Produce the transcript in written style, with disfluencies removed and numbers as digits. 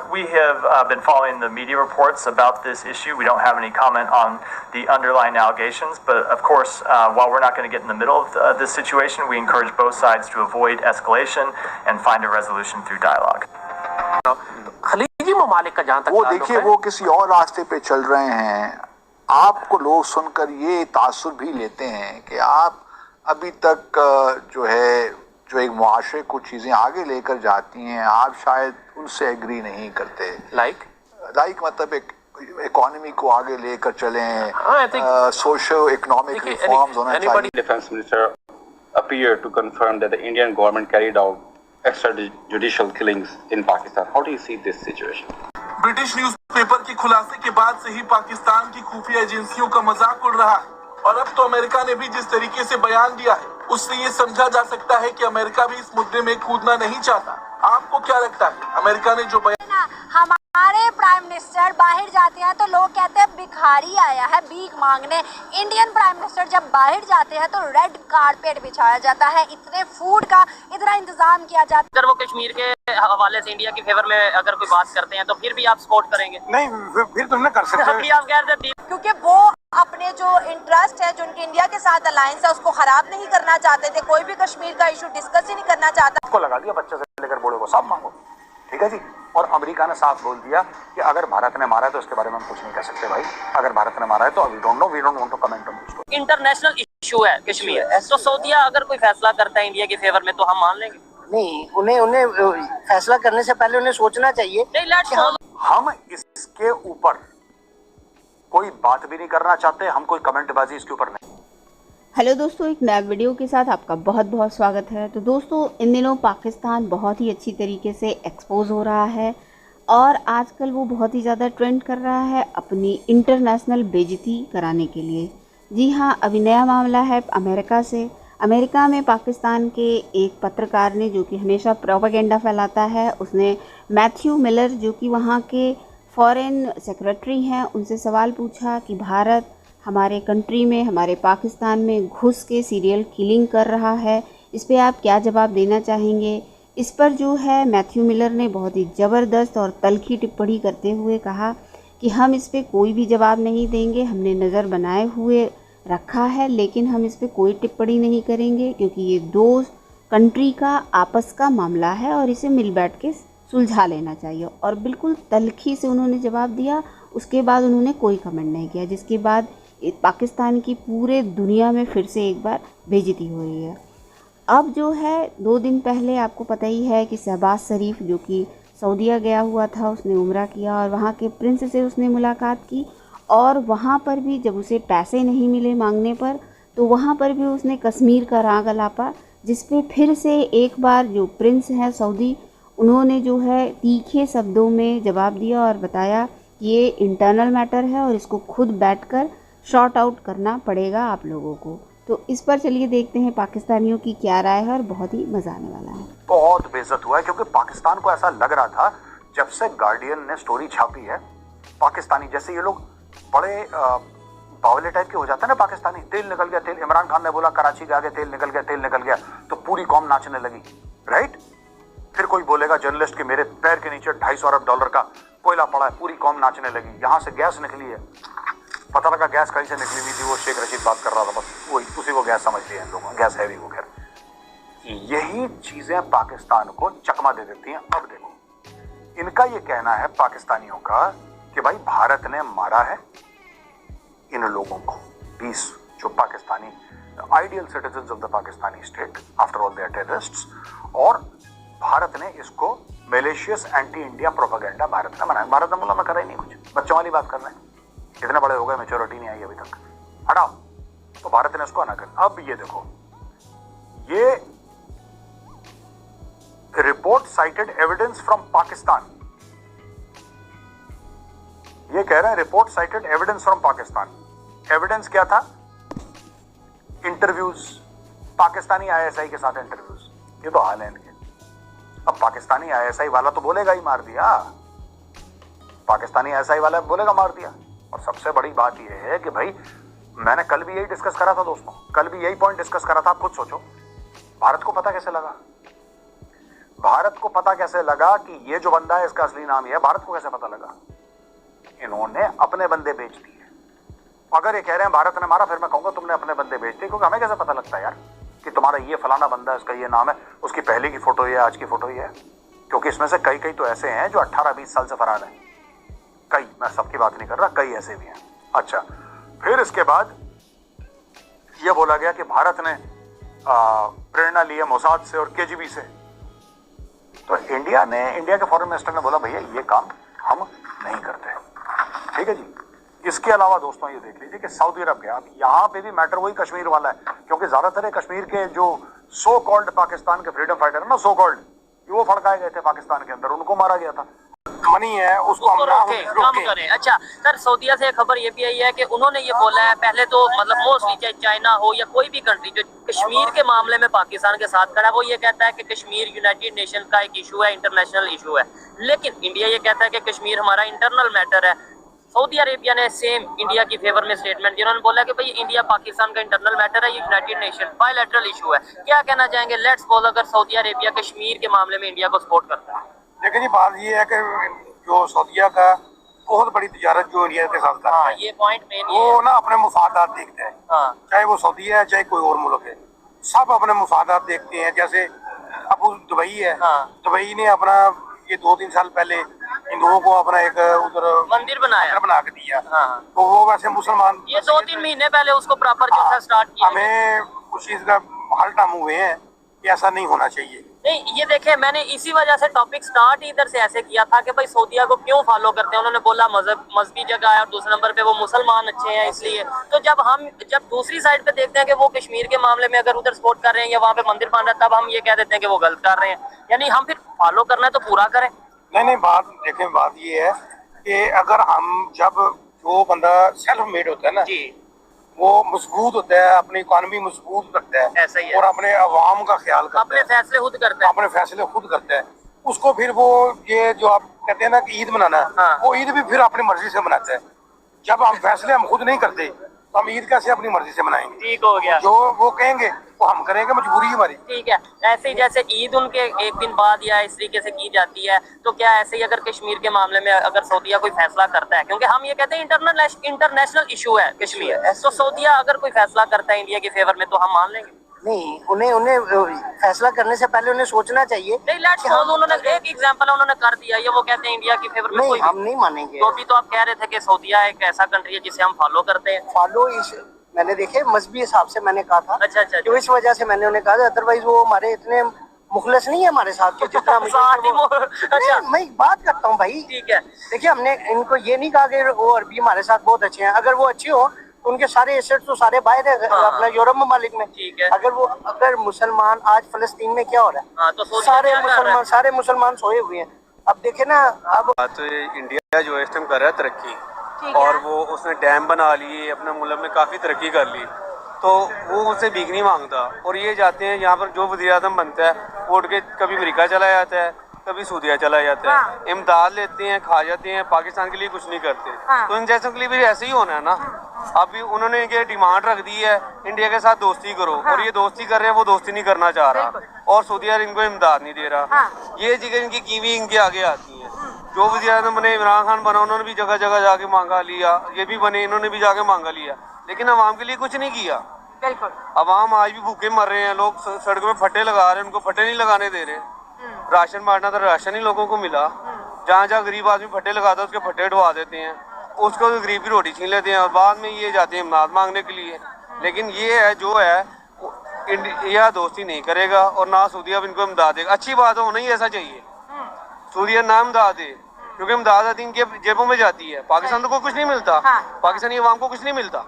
We have been following the media reports about this issue. We don't have any comment on the underlying allegations, but of course, while we're not going to get in the middle of this situation, we encourage both sides to avoid escalation and find a resolution through dialogue. खलीजी ममालिक का जहां तक वो देखिए वो किसी और रास्ते पे चल रहे हैं। आपको लोग सुनकर ये तासुर भी लेते हैं कि आप अभी तक जो एक मुआशरे को चीजें आगे लेकर जाती हैं, आप शायद उनसे एग्री नहीं करते। लाइक मतलब एक इकोनॉमी को आगे लेकर चलें, सोशो इकोनॉमिक रिफॉर्म्स होना चाहिए। Defense Minister appeared to confirm that the Indian government carried out extrajudicial killings in Pakistan. How do you see this situation? British newspaper के खुलासे के बाद से ही पाकिस्तान की खुफिया एजेंसियों का मजाक उड़ रहा है और अब तो अमेरिका ने भी जिस तरीके से बयान दिया है उससे ये समझा जा सकता है कि अमेरिका भी इस मुद्दे में कूदना नहीं चाहता। आपको क्या लगता है अमेरिका ने जो बयान हमारे प्राइम मिनिस्टर बाहर जाते हैं तो लोग कहते हैं भिखारी आया है भीख मांगने। इंडियन प्राइम मिनिस्टर जब बाहर जाते हैं तो रेड कारपेट बिछाया जाता है, इतने फूड का इतना इंतजाम किया जाता है। अगर वो कश्मीर के हवाले से इंडिया की फेवर में अगर कोई बात करते हैं तो फिर भी आप सपोर्ट करेंगे? नहीं, फिर तुम ना कर सकते आप कह रहे थे क्योंकि वो अपने जो इंटरेस्ट है जो उनके इंडिया के साथ अलायंस है उसको खराब नहीं करना चाहते थे। कोई भी कश्मीर का इशू डिस्कस ही नहीं करना चाहता। उसको लगा दिया बच्चे से लेकर बूढ़े को सब मांगो, ठीक है जी। और अमेरिका ने साफ बोल दिया कि अगर भारत ने मारा है तो उसके बारे में हम कुछ नहीं कह सकते भाई। अगर भारत ने मारा है तो we don't want to comment on this. International issue है कश्मीर, तो सऊदीया अगर कोई फैसला करता है इंडिया के फेवर में तो हम मान लेंगे? नहीं, उन्हें फैसला करने से पहले उन्हें सोचना चाहिए। हम इसके ऊपर कोई बात भी नहीं करना चाहते, हम कोई कमेंटबाजी इसके ऊपर नहीं। हेलो दोस्तों, एक नया वीडियो के साथ आपका बहुत बहुत स्वागत है। तो दोस्तों, इन दिनों पाकिस्तान बहुत ही अच्छी तरीके से एक्सपोज हो रहा है और आजकल वो बहुत ही ज़्यादा ट्रेंड कर रहा है अपनी इंटरनेशनल बेइज्जती कराने के लिए। जी हाँ, अभी नया मामला है अमेरिका से। अमेरिका में पाकिस्तान के एक पत्रकार ने, जो कि हमेशा प्रोपेगेंडा फैलाता है, उसने मैथ्यू मिलर जो कि वहाँ के फॉरेन सेक्रेटरी हैं, उनसे सवाल पूछा कि भारत हमारे कंट्री में, हमारे पाकिस्तान में घुस के सीरियल किलिंग कर रहा है, इस पे आप क्या जवाब देना चाहेंगे? इस पर जो है मैथ्यू मिलर ने बहुत ही ज़बरदस्त और तल्खी टिप्पणी करते हुए कहा कि हम इस पे कोई भी जवाब नहीं देंगे, हमने नज़र बनाए हुए रखा है, लेकिन हम इस पे कोई टिप्पणी नहीं करेंगे क्योंकि ये दो कंट्री का आपस का मामला है और इसे मिल बैठ के सुलझा लेना चाहिए। और बिल्कुल तल्खी से उन्होंने जवाब दिया। उसके बाद उन्होंने कोई कमेंट नहीं किया, जिसके बाद पाकिस्तान की पूरे दुनिया में फिर से एक बार बेइज्जती हो रही है। अब जो है 2 दिन पहले आपको पता ही है कि शहबाज शरीफ जो कि सऊदीया गया हुआ था, उसने उम्रा किया और वहाँ के प्रिंस से उसने मुलाकात की और वहाँ पर भी जब उसे पैसे नहीं मिले मांगने पर, तो वहाँ पर भी उसने कश्मीर का राग अलापा, जिस पे फिर से एक बार जो प्रिंस हैं सऊदी, उन्होंने जो है तीखे शब्दों में जवाब दिया और बताया कि ये इंटरनल मैटर है और इसको खुद बैठकर शॉर्ट आउट करना पड़ेगा आप लोगों को। तो इस पर चलिए देखते हैं पाकिस्तानियों की क्या राय है और बहुत ही मजा आने वाला है। बहुत बेइज्जत हुआ है क्योंकि पाकिस्तान को ऐसा लग रहा था जब से गार्डियन ने स्टोरी छापी है, पाकिस्तानी जैसे ये लोग बड़े बावले टाइप के हो जाते हैं ना पाकिस्तानी। तेल निकल गया, तेल, इमरान खान ने बोला कराची के आगे तेल निकल गया, तेल निकल गया, तो पूरी कौम नाचने लगी, राइट। फिर कोई बोलेगा जर्नलिस्ट के मेरे पैर के नीचे $250 अरब का कोयला पड़ा है, पूरी कौम नाचने लगी। यहाँ से गैस निकली है, पता लगा गैस कहीं से निकली हुई थी, वो शेख रशीद बात कर रहा था, बस वही उसी को गैस समझ लिया इन लोगों, गैस है भी वो। खैर यही चीजें पाकिस्तान को चकमा दे देती हैं। अब देखो, इनका ये कहना है पाकिस्तानियों का कि भाई भारत ने मारा है इन लोगों को, 20 जो Pakistani ideal citizens of the Pakistani state, after all they are terrorists, और भारत ने इसको malicious anti India propaganda Bharat ने बनाया। भारत ने बोला मैं करा ही नहीं कुछ, बच्चों वाली बात कर रहे हैं, इतने बड़े हो गए, मैच्योरिटी नहीं आई अभी तक, हटाओ। तो भारत ने उसको आना कर। अब ये देखो, ये report cited evidence from Pakistan, ये कह रहे हैं report cited evidence from Pakistan. Evidence क्या था? इंटरव्यूज, पाकिस्तानी आईएसआई के साथ इंटरव्यूज। ये तो हाल है इनके। अब पाकिस्तानी आईएसआई वाला तो बोलेगा ही मार दिया, पाकिस्तानी आईएसआई वाला बोलेगा मार दिया। और सबसे बड़ी बात यह है कि भाई मैंने कल भी यही डिस्कस करा था दोस्तों, कल भी यही पॉइंट डिस्कस करा था। आप खुद सोचो, भारत को पता कैसे लगा? भारत को पता कैसे लगा कि ये जो बंदा है इसका असली नाम ये है? भारत को कैसे पता लगा? इन्होंने अपने बंदे बेच दिए। अगर ये कह रहे हैं भारत ने मारा, फिर मैं कहूंगा तुमने अपने बंदे बेच दिए, क्योंकि हमें कैसे पता लगता है यार कि तुम्हारा ये फलाना बंदा है, उसका ये नाम है, उसकी पहले की फोटो ये है, आज की फोटो ये है? क्योंकि इसमें से कई तो ऐसे हैं जो 18-20 साल से फरार हैं। कई, मैं सबकी बात नहीं कर रहा, कई ऐसे भी हैं। अच्छा, फिर इसके बाद यह बोला गया कि भारत ने प्रेरणा ली है मोसाद से और केजीबी से। तो इंडिया के फॉरेन मिनिस्टर ने बोला भैया ये काम हम नहीं करते। ठीक है जी। इसके अलावा दोस्तों ये देख लीजिए कि सऊदी अरब गया, अब यहाँ पे भी मैटर वही कश्मीर वाला है, क्योंकि ज्यादातर कश्मीर के जो सो कॉल्ड पाकिस्तान के फ्रीडम फाइटर है ना, सो कॉल्ड, वो फड़काए गए थे पाकिस्तान के अंदर, उनको मारा गया था। मनी है उसको हम कम करें। अच्छा सर, सऊदीया से खबर ये भी आई है कि उन्होंने ये बोला है, पहले तो मतलब मोस्टली चाहे चाइना हो या कोई भी कंट्री जो कश्मीर के मामले में पाकिस्तान के साथ खड़ा है, वो ये कहता है कि कश्मीर यूनाइटेड नेशन का एक इशू है, इंटरनेशनल इशू है। लेकिन इंडिया ये कहता है कि कश्मीर हमारा इंटरनल मैटर है। सऊदी अरेबिया ने सेम इंडिया की फेवर में स्टेटमेंट दिया, उन्होंने बोला कि भाई इंडिया पाकिस्तान का इंटरनल मैटर है, ये यूनाइटेड नेशन बायलैटरल इशू है। क्या कहना चाहेंगे? लेट्स सपोज अगर सऊदी अरेबिया कश्मीर के मामले में इंडिया को सपोर्ट करता है। देखिए जी, बात ये है कि जो सऊदीया का बहुत बड़ी तिजारत जो इंडिया के साथ कर रहा है, ये पॉइंट मेन वो ना अपने मुफादात देखते हैं। चाहे वो सऊदीया है चाहे कोई और मुल्क है, सब अपने मुफादात देखते हैं। जैसे अब दुबई है, दुबई ने अपना ये 2-3 साल पहले हिंदुओं को अपना एक उधर मंदिर बना के दिया। तो वो वैसे मुसलमान ये 2-3 महीने पहले उसको प्रॉपर जो था स्टार्ट किया। हमें उस चीज का हाल टाम हुए हैं कि ऐसा नहीं होना चाहिए। नहीं, ये देखे मैंने इसी वजह से टॉपिक स्टार्ट इधर से ऐसे किया था कि भाई सऊदीया को क्यों फॉलो करते हैं। उन्होंने बोला मजहबी जगह है और दूसरे नंबर पे वो मुसलमान अच्छे हैं इसलिए। तो जब दूसरी साइड पे देखते हैं कि वो कश्मीर के मामले में अगर उधर सपोर्ट कर रहे हैं या वहाँ पे मंदिर बन रहा है, तब हम ये कह देते हैं कि वो गलत कर रहे हैं। यानी हम फिर फॉलो करना है तो पूरा करें। नहीं, बात ये है कि अगर हम जब जो बंदा सेल्फ मेड होता है ना जी, वो मजबूत होता है, अपनी इकोनॉमी मजबूत रखता है, ऐसा ही है। और अपने अवाम का ख्याल करता है, अपने फैसले खुद करता है, उसको फिर वो ये जो आप कहते हैं ना कि ईद मनाना, वो ईद भी फिर अपनी मर्जी से मनाता है। जब हम फैसले हम खुद नहीं करते तो हम ईद कैसे अपनी मर्जी से मनाएंगे? ठीक हो गया। जो वो कहेंगे वो हम करेंगे, मजबूरी हमारी। ठीक है। ऐसे ही जैसे ईद उनके एक दिन बाद या इस तरीके से की जाती है, तो क्या ऐसे ही अगर कश्मीर के मामले में अगर सऊदीया कोई फैसला करता है, क्योंकि हम ये कहते हैं इंटरनेशनल इशू है कश्मीर, तो सऊदीया अगर कोई फैसला करता है इंडिया के फेवर में तो हम मान लेंगे? नहीं, उन्हें फैसला करने से पहले उन्हें सोचना चाहिए। नहीं, लेट्स सपोज उन्होंने एक एग्जांपल उन्होंने कर दिया, ये वो कहते हैं इंडिया की फेवर में कोई, हम नहीं मानेंगे। तो अभी तो आप कह रहे थे कि सऊदीया एक ऐसा कंट्री है जिसे हम फॉलो करते हैं। मैंने देखे मजहबी हिसाब से मैंने कहा था। अच्छा। तो इस वजह से मैंने उन्हें कहा, अदरवाइज वो हमारे इतने मुखलस नहीं है हमारे साथ के जितना अच्छा, मैं बात करता हूँ भाई। ठीक है। देखिए, हमने इनको ये नहीं कहा कि वो अरबी हमारे साथ बहुत अच्छे हैं। अगर वो अच्छे हो तो उनके सारे एसेट्स तो सारे बाहर है अपना यूरोप ममालिक में। ठीक है। अगर मुसलमान आज फलस्तीन में क्या हो रहा है, तो सारे मुसलमान सोए हुए हैं। अब देखे ना, अब तो इंडिया जो है इस टाइम कर रहा है तरक्की, और वो उसने डैम बना लिए, अपने मुल्क में काफ़ी तरक्की कर ली, तो वो उससे भीख नहीं मांगता। और ये जाते हैं यहाँ पर जो वज़ीर आज़म बनता है, वो उठ के कभी अमेरिका चला जाता है, कभी सऊदीया चला जाता है, इमदाद लेते हैं, खा जाते हैं, पाकिस्तान के लिए कुछ नहीं करते। तो इन जैसों के लिए भी ऐसे ही होना है ना। अभी उन्होंने ये डिमांड रख दी है इंडिया के साथ दोस्ती करो, और ये दोस्ती कर रहे हैं, वो दोस्ती नहीं करना चाह रहा, और सऊदीया इनको इमदाद नहीं दे रहा। ये जगह इनकी कीवी इनके आगे आती है। जो वज़ीर आज़म बने, इमरान खान बना, उन्होंने भी जगह जगह जाके मांगा लिया, ये भी बने, इन्होंने भी जाके मांगा लिया, लेकिन अवाम के लिए कुछ नहीं किया। बिल्कुल। अवाम आज भी भूखे मर रहे हैं, लोग सड़कों में फट्टे लगा रहे हैं, उनको फट्टे नहीं लगाने दे रहे। राशन बांटना तो राशन ही लोगों को मिला, जहाँ जहाँ गरीब आदमी फट्टे लगाता है उसके फट्टे उठवा देते हैं, उसको तो गरीब की रोटी छीन लेते हैं, और बाद में ये जाते हैं इमदाद मांगने के लिए। लेकिन ये है जो है इंडिया दोस्ती नहीं करेगा, और ना सऊदीया इनको इमदाद देगा। अच्छी बात हो, नहीं ऐसा चाहिए सऊदीया ना इमदाद दे, क्योंकि इमदाद इनके जेबों में जाती है। पाकिस्तान तो को कुछ नहीं मिलता, पाकिस्तानी अवाम को कुछ नहीं मिलता।